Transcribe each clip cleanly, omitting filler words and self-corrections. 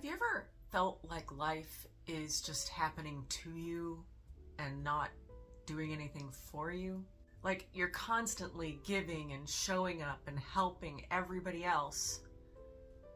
Have you ever felt like life is just happening to you and not doing anything for you? Like you're constantly giving and showing up and helping everybody else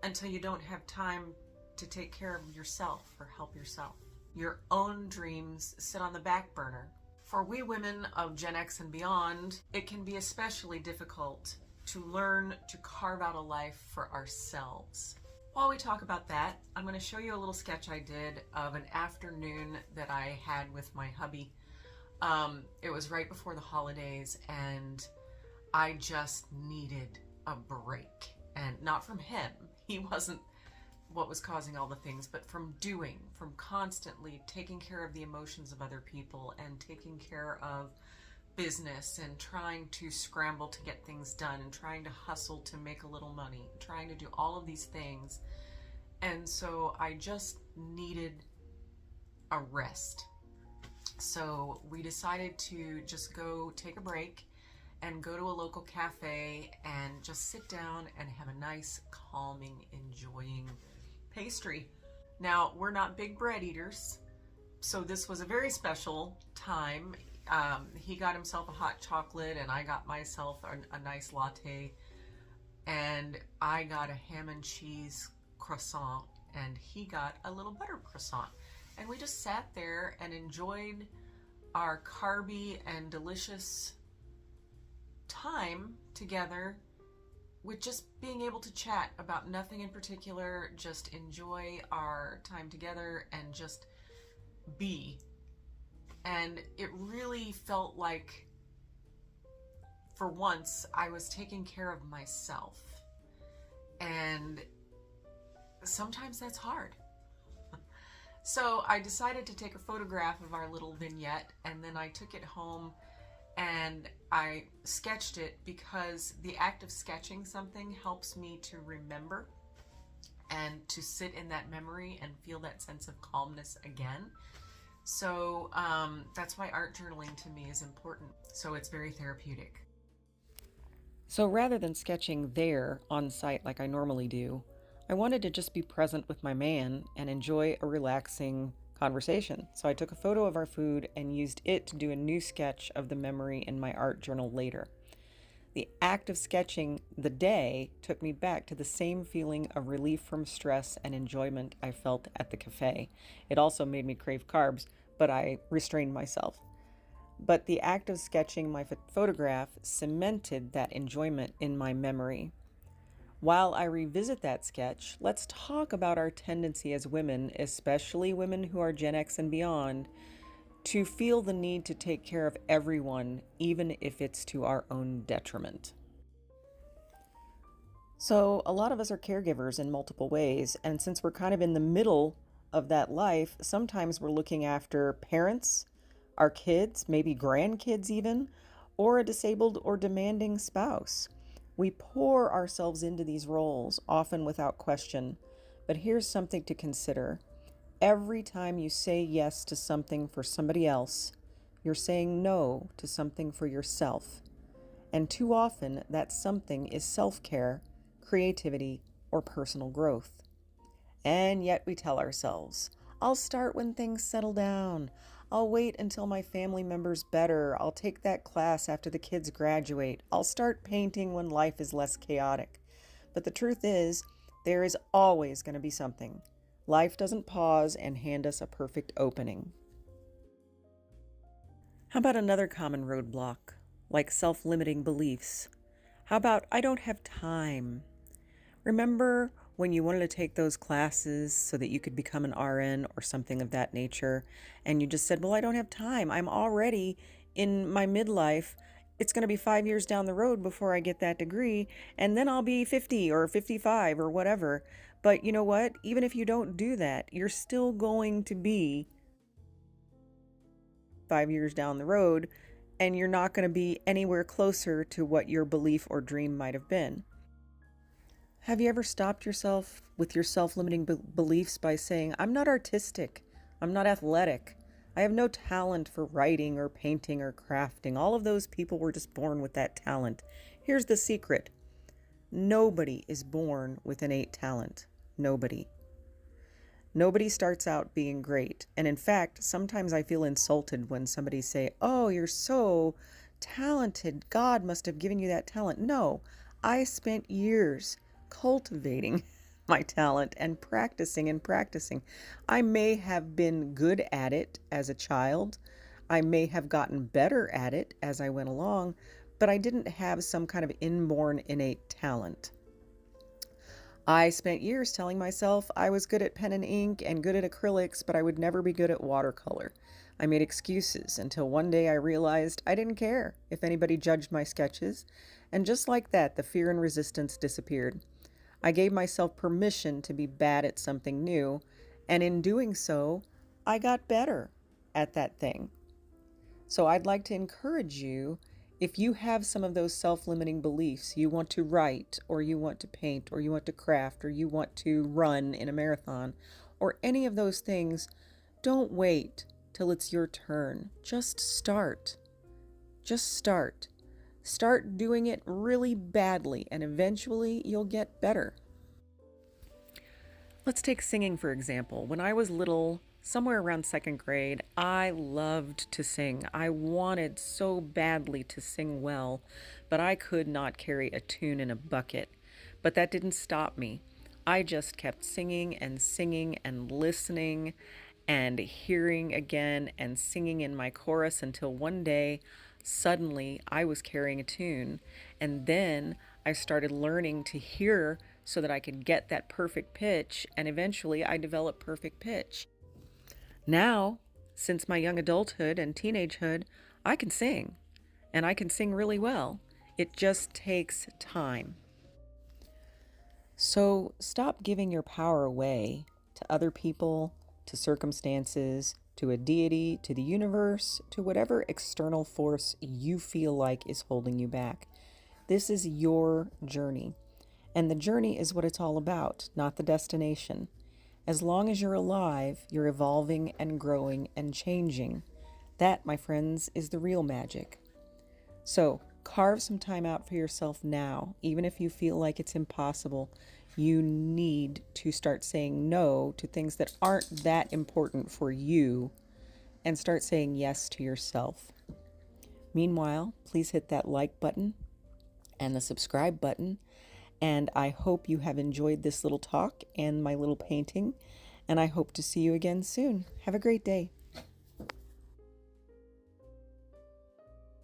until you don't have time to take care of yourself or help yourself. Your own dreams sit on the back burner. For we women of Gen X and beyond, it can be especially difficult to learn to carve out a life for ourselves. While we talk about that, I'm going to show you a little sketch I did of an afternoon that I had with my hubby. It was right before the holidays and I just needed a break. And not from him. He wasn't what was causing all the things, but from constantly taking care of the emotions of other people and taking care of business and trying to scramble to get things done and trying to hustle to make a little money, trying to do all of these things. And so I just needed a rest. So we decided to just go take a break and go to a local cafe and just sit down and have a nice, calming, enjoying pastry. Now, we're not big bread eaters, so this was a very special time. He got himself a hot chocolate and I got myself a nice latte, and I got a ham and cheese croissant and he got a little butter croissant. And we just sat there and enjoyed our carby and delicious time together with just being able to chat about nothing in particular, just enjoy our time together and just be. And it really felt like, for once, I was taking care of myself. And sometimes that's hard. So I decided to take a photograph of our little vignette, and then I took it home and I sketched it because the act of sketching something helps me to remember and to sit in that memory and feel that sense of calmness again. So that's why art journaling to me is important. So it's very therapeutic. So rather than sketching there on site like I normally do, I wanted to just be present with my man and enjoy a relaxing conversation. So I took a photo of our food and used it to do a new sketch of the memory in my art journal later. The act of sketching the day took me back to the same feeling of relief from stress and enjoyment I felt at the cafe. It also made me crave carbs, but I restrained myself. But the act of sketching my photograph cemented that enjoyment in my memory. While I revisit that sketch, let's talk about our tendency as women, especially women who are Gen X and beyond, to feel the need to take care of everyone, even if it's to our own detriment. So a lot of us are caregivers in multiple ways, and since we're kind of in the middle of that life, sometimes we're looking after parents, our kids, maybe grandkids even, or a disabled or demanding spouse. We pour ourselves into these roles, often without question. But here's something to consider. Every time you say yes to something for somebody else, you're saying no to something for yourself. And too often, that something is self-care, creativity, or personal growth. And yet we tell ourselves, I'll start when things settle down. I'll wait until my family member's better. I'll take that class after the kids graduate. I'll start painting when life is less chaotic. But the truth is, there is always going to be something. Life doesn't pause and hand us a perfect opening. How about another common roadblock, like self-limiting beliefs? How about, I don't have time? Remember when you wanted to take those classes so that you could become an RN or something of that nature, and you just said, well, I don't have time. I'm already in my midlife. It's going to be 5 years down the road before I get that degree, and then I'll be 50 or 55 or whatever. But you know what? Even if you don't do that, you're still going to be 5 years down the road, and you're not going to be anywhere closer to what your belief or dream might have been. Have you ever stopped yourself with your self-limiting beliefs by saying, I'm not artistic, I'm not athletic, I have no talent for writing or painting or crafting. All of those people were just born with that talent. Here's the secret. Nobody is born with innate talent. Nobody. Nobody starts out being great. And in fact, sometimes I feel insulted when somebody say, "Oh, you're so talented. God must have given you that talent." No, I spent years cultivating my talent and practicing and practicing. I may have been good at it as a child. I may have gotten better at it as I went along, but I didn't have some kind of inborn innate talent. I spent years telling myself I was good at pen and ink and good at acrylics, but I would never be good at watercolor. I made excuses until one day I realized I didn't care if anybody judged my sketches, and just like that, the fear and resistance disappeared. I gave myself permission to be bad at something new, and in doing so, I got better at that thing. So I'd like to encourage you, if you have some of those self-limiting beliefs, you want to write, or you want to paint, or you want to craft, or you want to run in a marathon, or any of those things, don't wait till it's your turn. Just start. Just start. Start doing it really badly, and eventually you'll get better. Let's take singing, for example. When I was little, somewhere around second grade, I loved to sing. I wanted so badly to sing well, but I could not carry a tune in a bucket. But that didn't stop me. I just kept singing and listening and hearing again and singing in my chorus until one day, suddenly, I was carrying a tune. And then I started learning to hear so that I could get that perfect pitch, and eventually I developed perfect pitch. Now, since my young adulthood and teenagehood, I can sing, and I can sing really well. It just takes time. So stop giving your power away to other people, to circumstances, to a deity, to the universe, to whatever external force you feel like is holding you back. This is your journey, and the journey is what it's all about, not the destination. As long as you're alive, you're evolving and growing and changing. That, my friends, is the real magic. So, carve some time out for yourself now, even if you feel like it's impossible. You need to start saying no to things that aren't that important for you and start saying yes to yourself. Meanwhile, please hit that like button and the subscribe button. And I hope you have enjoyed this little talk and my little painting. And I hope to see you again soon. Have a great day.